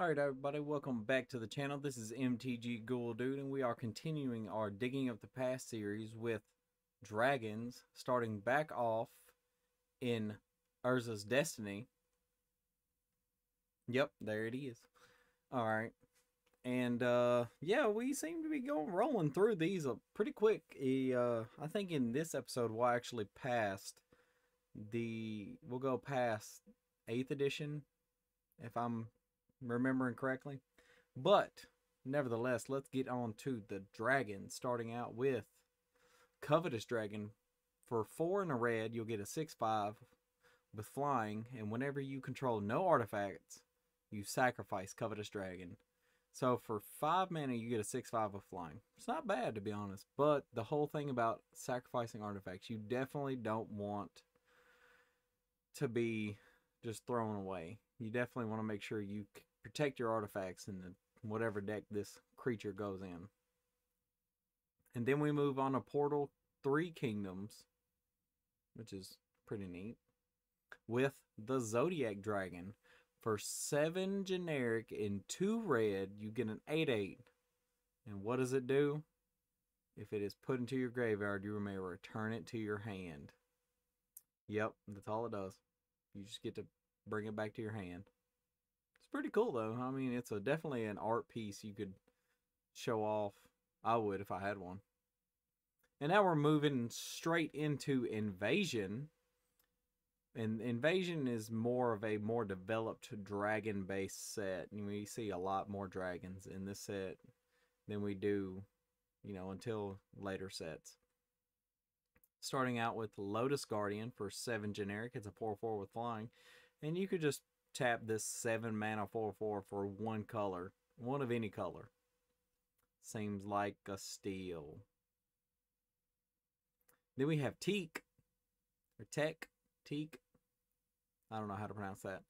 Alright everybody, welcome back to the channel. This is MTG Ghoul Dude, and we are continuing our Digging Up the Past series with dragons, starting back off in Urza's Destiny. Yep, there it is. Alright. And yeah, we seem to be rolling through these pretty quick. I think in this episode we'll actually we'll go past 8th edition, if I'm remembering correctly. But nevertheless, let's get on to the dragon, starting out with Covetous Dragon. For 4 and a red, you'll get a 6/5 with flying, and whenever you control no artifacts, you sacrifice Covetous Dragon. So for 5 mana, you get a 6/5 with flying. It's not bad, to be honest, but the whole thing about sacrificing artifacts, you definitely don't want to be just thrown away. You definitely want to make sure you protect your artifacts in whatever deck this creature goes in. And then we move on to Portal 3 Kingdoms, which is pretty neat, with the Zodiac Dragon. For 7 generic and 2 red, you get an 8/8. And what does it do? If it is put into your graveyard, you may return it to your hand. Yep, that's all it does. You just get to bring it back to your hand. It's pretty cool though. I mean, it's definitely an art piece you could show off. I would if I had one. And now we're moving straight into Invasion. And Invasion is more of a more developed dragon-based set. We see a lot more dragons in this set than we do, until later sets. Starting out with Lotus Guardian for 7 generic. It's a 4/4 with flying. And you could just tap this 7 mana 4/4 for 1 color. One of any color. Seems like a steal. Then we have Teak. Or Teak. I don't know how to pronounce that.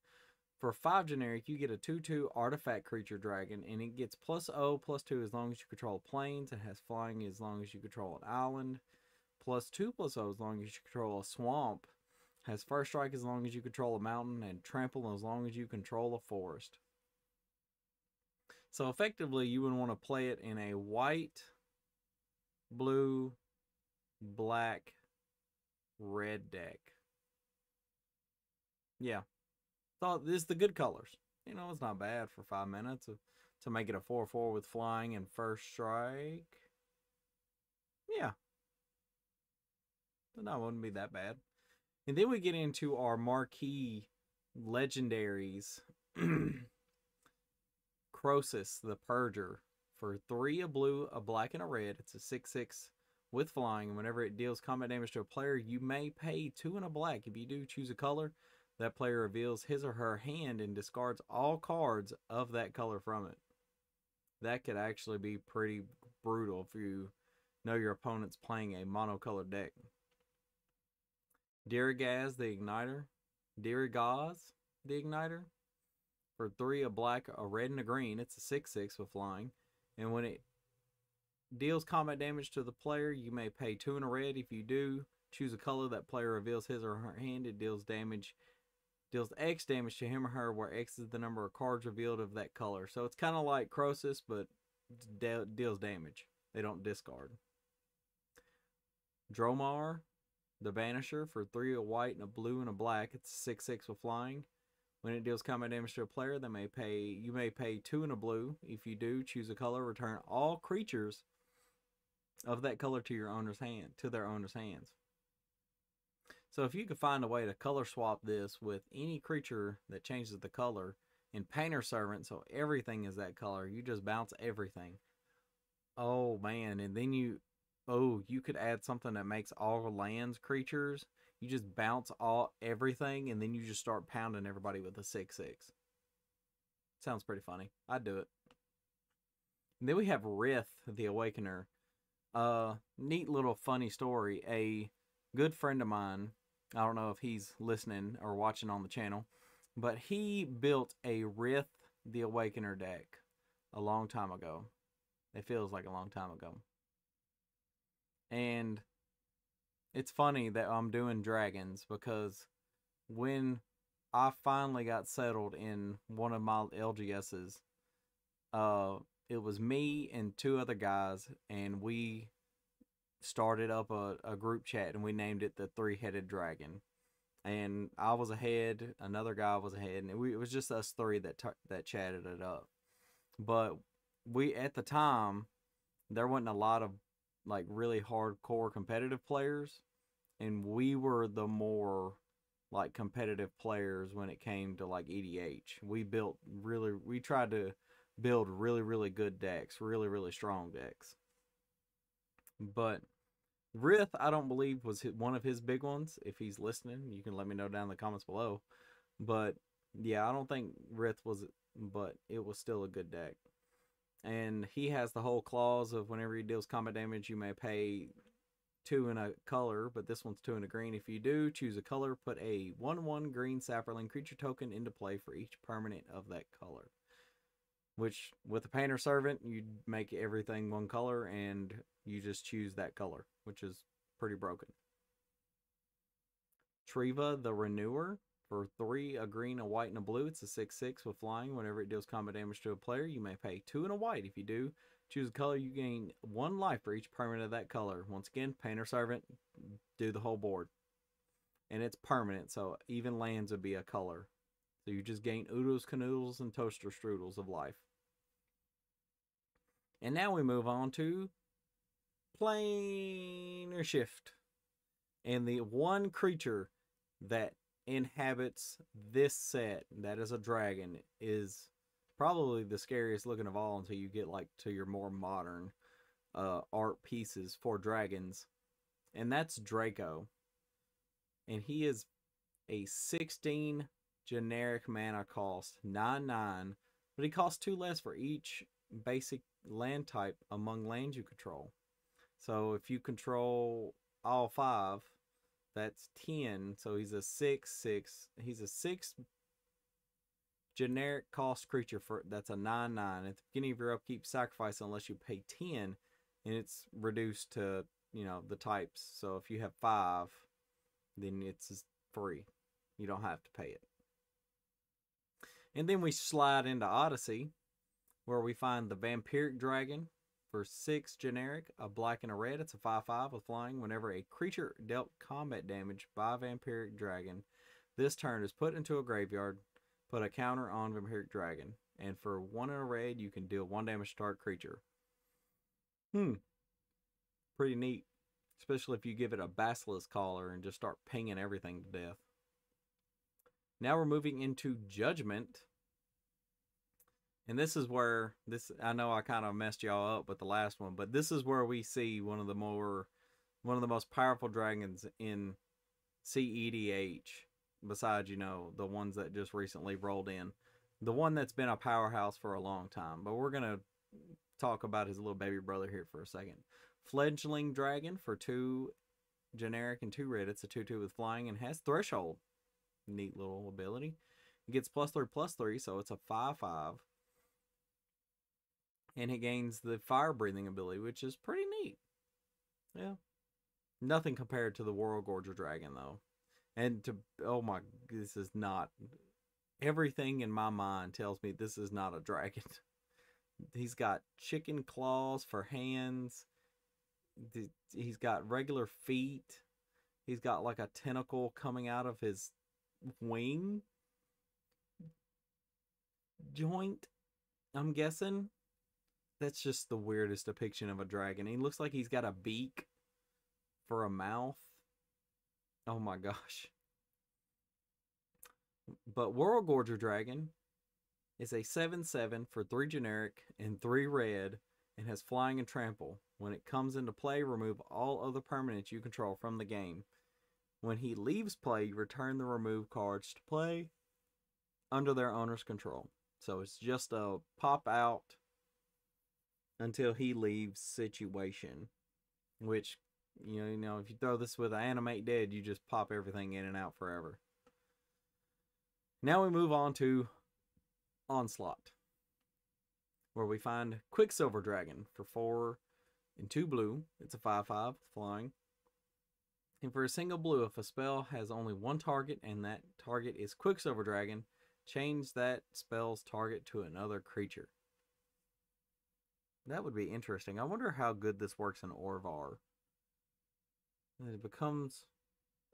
For 5 generic, you get a 2/2 artifact creature dragon, and it gets +0/+2 as long as you control plains. It has flying as long as you control an island. +2/+0 as long as you control a swamp. Has first strike as long as you control a mountain, and trample as long as you control a forest. So effectively, you would want to play it in a white, blue, black, red deck. Yeah. So this is the good colors. It's not bad for 5 minutes to make it a 4/4 with flying and first strike. Yeah. So that wouldn't be that bad. And then we get into our marquee legendaries. Croesus the Purger. For 3 a blue, a black, and a red. It's a 6/6 with flying. And whenever it deals combat damage to a player, you may pay 2 and a black. If you do, choose a color. That player reveals his or her hand and discards all cards of that color from it. That could actually be pretty brutal if you know your opponent's playing a monocolored deck. Dirigaz the Igniter. Dirigaz the Igniter. For 3 a black, a red, and a green. It's a 6/6 with flying. And when it deals combat damage to the player, you may pay 2 and a red. If you do, choose a color. That player reveals his or her hand. It deals X damage to him or her, where X is the number of cards revealed of that color. So it's kind of like Croesus, but deals damage. They don't discard. Dromar the Banisher. For 3 a white and a blue and a black. It's 6/6 with flying. When it deals combat damage to a player, you may pay 2 and a blue. If you do, choose a color. Return all creatures of that color to their owner's hands. So if you could find a way to color swap this with any creature that changes the color in Painter Servant, so everything is that color, you just bounce everything. Oh man, and then you could add something that makes all lands creatures. You just bounce everything, and then you just start pounding everybody with a 6/6. Sounds pretty funny. I'd do it. And then we have Rith the Awakener. Neat little funny story. A good friend of mine, I don't know if he's listening or watching on the channel, but he built a Rith the Awakener deck a long time ago. It feels like a long time ago. And it's funny that I'm doing dragons, because when I finally got settled in one of my LGSs, Uh, it was me and two other guys, and we started up a group chat, and we named it the Three-Headed Dragon. And I was ahead, another guy was ahead, and it was just us three that chatted it up. But we at the time there wasn't a lot of like really hardcore competitive players, and we were the more like competitive players when it came to like EDH. We tried to build really good decks, really strong decks. But Rith, I don't believe was one of his big ones. If he's listening, you can let me know down in the comments below. But yeah, I don't think Rith was, but it was still a good deck. And he has the whole clause of whenever he deals combat damage, you may pay 2 in a color, but this one's 2 in a green. If you do, choose a color, put a 1/1 green sapperling creature token into play for each permanent of that color. Which, with the Painter Servant, you make everything one color, and you just choose that color, which is pretty broken. Triva the Renewer. For 3, a green, a white, and a blue. It's a 6/6 with flying. Whenever it deals combat damage to a player, you may pay 2 and a white. If you do, choose a color, you gain 1 life for each permanent of that color. Once again, Painter Servant, do the whole board. And it's permanent, so even lands would be a color. So you just gain oodles, canoodles, and toaster strudels of life. And now we move on to Planar Shift. And the one creature that inhabits this set, that is a dragon, is probably the scariest looking of all until you get like to your more modern art pieces for dragons. And that's Draco. And he is a 16 generic mana cost, 9/9, but he costs 2 less for each basic land type among lands you control. So if you control all 5, that's 10. So he's a 6/6. He's a 6 generic cost creature for that's a 9/9. At the beginning of your upkeep, sacrifice unless you pay 10, and it's reduced to, you know, the types. So if you have 5, then it's free. You don't have to pay it. And then we slide into Odyssey, where we find the Vampiric Dragon for 6 generic, a black and a red. It's a 5/5 with flying. Whenever a creature dealt combat damage by Vampiric Dragon, this turn is put into a graveyard. Put a counter on Vampiric Dragon. And for 1 and a red, you can deal 1 damage to target creature. Pretty neat. Especially if you give it a Basilisk Collar and just start pinging everything to death. Now we're moving into Judgment. And this is where, I know I kind of messed y'all up with the last one, but this is where we see one of the most powerful dragons in CEDH, besides, you know, the ones that just recently rolled in. The one that's been a powerhouse for a long time. But we're going to talk about his little baby brother here for a second. Fledgling Dragon for 2 generic and 2 red. It's a 2/2 with flying and has Threshold. Neat little ability. It gets +3/+3, so it's a 5/5. And it gains the fire breathing ability, which is pretty neat. Yeah. Nothing compared to the World Gorger Dragon, though. And oh my, this is not, everything in my mind tells me this is not a dragon. He's got chicken claws for hands. He's got regular feet. He's got like a tentacle coming out of his wing joint, I'm guessing. That's just the weirdest depiction of a dragon. He looks like he's got a beak for a mouth. Oh my gosh. But World Gorger Dragon is a 7/7 for 3 generic and 3 red and has flying and trample. When it comes into play, remove all other permanents you control from the game. When he leaves play, you return the removed cards to play under their owner's control. So it's just a pop out until he leaves situation, which, you know, if you throw this with Animate Dead, you just pop everything in and out forever. Now we move on to Onslaught, where we find Quicksilver Dragon for 4 and 2 blue. It's a 5/5 flying. And for a single blue, if a spell has only one target and that target is Quicksilver Dragon, change that spell's target to another creature. That would be interesting. I wonder how good this works in Orvar. It becomes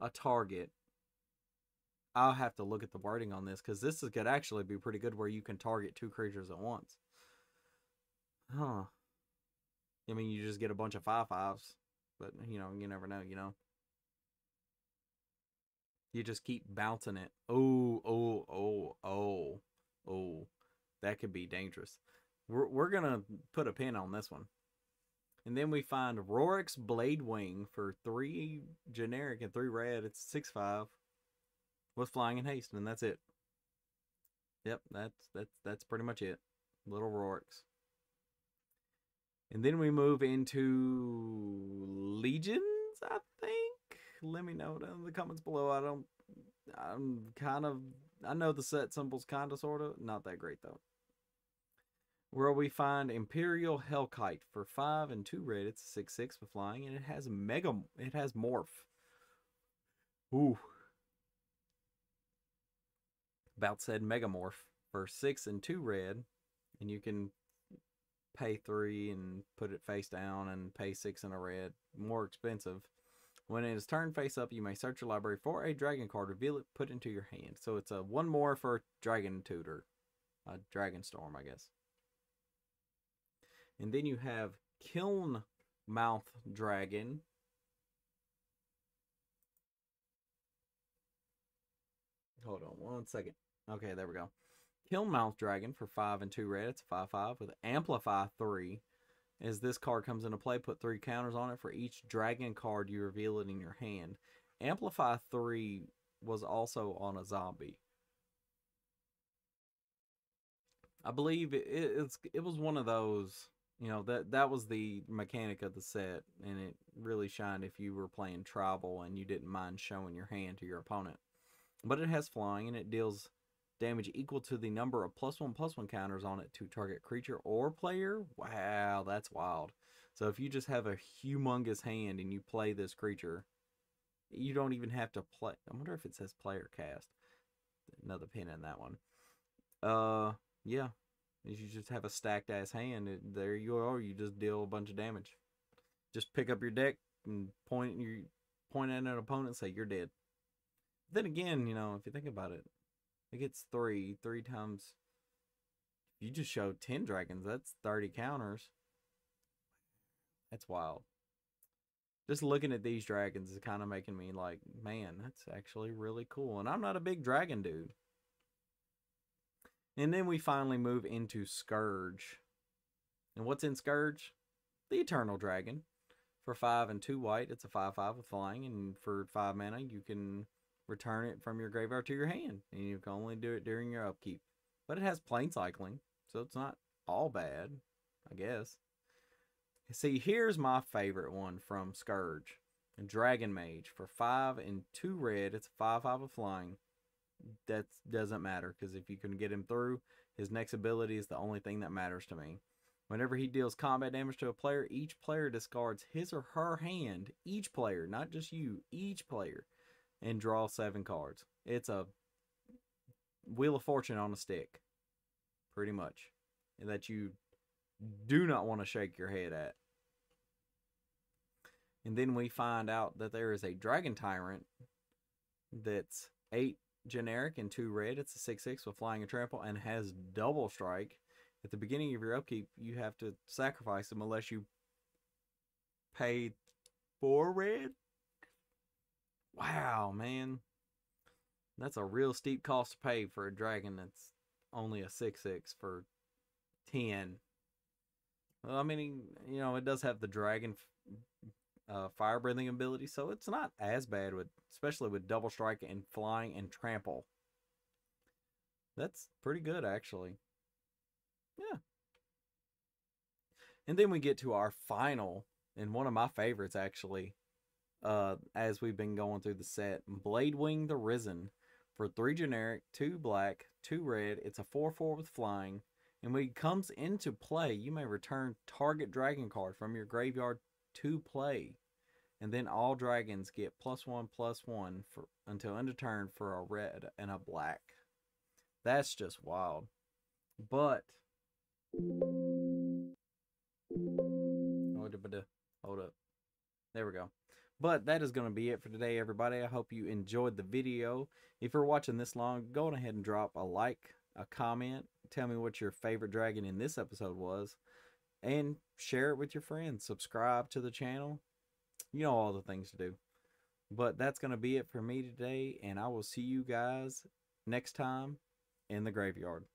a target. I'll have to look at the wording on this because this could actually be pretty good where you can target 2 creatures at once. Huh. I mean, you just get a bunch of 5/5s, but you know, you never know, you know. You just keep bouncing it. Oh, oh, oh, oh, oh. That could be dangerous. We're going to put a pin on this one. And then we find Rorik's Bladewing for 3 generic and 3 red. It's 6/5 with flying and haste, and that's it. Yep, that's pretty much it. Little Rorik's. And then we move into Legions, I think. Let me know down in the comments below. I know the set symbols kind of, sort of. Not that great, though. Where we find Imperial Hellkite for 5 and 2 red. It's a 6/6 with flying, and it has Morph. Ooh. About said Megamorph for 6 and 2 red. And you can pay 3 and put it face down and pay 6 and a red. More expensive. When it is turned face up, you may search your library for a dragon card, reveal it, put it into your hand. So it's a 1 more for Dragon Tutor. A Dragon Storm, I guess. And then you have Kiln Mouth Dragon. Hold on 1 second. Okay, there we go. Killmouth Dragon for 5 and 2 red. It's a 5/5 with Amplify 3. As this card comes into play, put 3 counters on it for each dragon card you reveal it in your hand. Amplify 3 was also on a zombie. I believe it was one of those, you know, that was the mechanic of the set, and it really shined if you were playing tribal and you didn't mind showing your hand to your opponent. But it has flying, and it deals damage equal to the number of +1/+1 counters on it to target creature or player. Wow, that's wild. So if you just have a humongous hand and you play this creature, you don't even have to play. I wonder if it says player cast. Another pin in that one. Yeah. You just have a stacked ass hand. There you are. You just deal a bunch of damage. Just pick up your deck and point at an opponent and say you're dead. Then again, you know, if you think about it, it gets 3 times. You just showed 10 dragons. That's 30 counters. That's wild. Just looking at these dragons is kind of making me like, man, that's actually really cool. And I'm not a big dragon dude. And then we finally move into Scourge. And what's in Scourge? The Eternal Dragon. For 5 and 2 white, it's a 5/5 with flying. And for 5 mana, you can return it from your graveyard to your hand. And you can only do it during your upkeep. But it has plane cycling, so it's not all bad, I guess. See, here's my favorite one from Scourge. Dragon Mage. For 5 and 2 red, it's a 5/5 with flying. That doesn't matter, because if you can get him through, his next ability is the only thing that matters to me. Whenever he deals combat damage to a player, each player discards his or her hand. Each player, not just you, each player. And draw 7 cards. It's a Wheel of Fortune on a stick. Pretty much. That you do not want to shake your head at. And then we find out that there is a Dragon Tyrant that's 8 generic and 2 red. It's a 6/6 with flying and trample and has double strike. At the beginning of your upkeep, you have to sacrifice them unless you pay 4 red. Wow, man. That's a real steep cost to pay for a dragon that's only a 6/6 for 10. Well, I mean, you know, it does have the dragon fire breathing ability, so it's not as bad, especially with double strike and flying and trample. That's pretty good, actually. Yeah. And then we get to our final, and one of my favorites, actually, as we've been going through the set, Bladewing the Risen. For 3 generic, 2 black, 2 red. It's a 4/4 with flying. And when it comes into play, you may return target dragon card from your graveyard to play. And then all dragons get +1/+1 until end of turn for a red and a black. That's just wild. But Hold up. There we go. But that is going to be it for today, everybody. I hope you enjoyed the video. If you're watching this long, go ahead and drop a like, a comment. Tell me what your favorite dragon in this episode was. And share it with your friends. Subscribe to the channel. You know all the things to do. But that's going to be it for me today. And I will see you guys next time in the graveyard.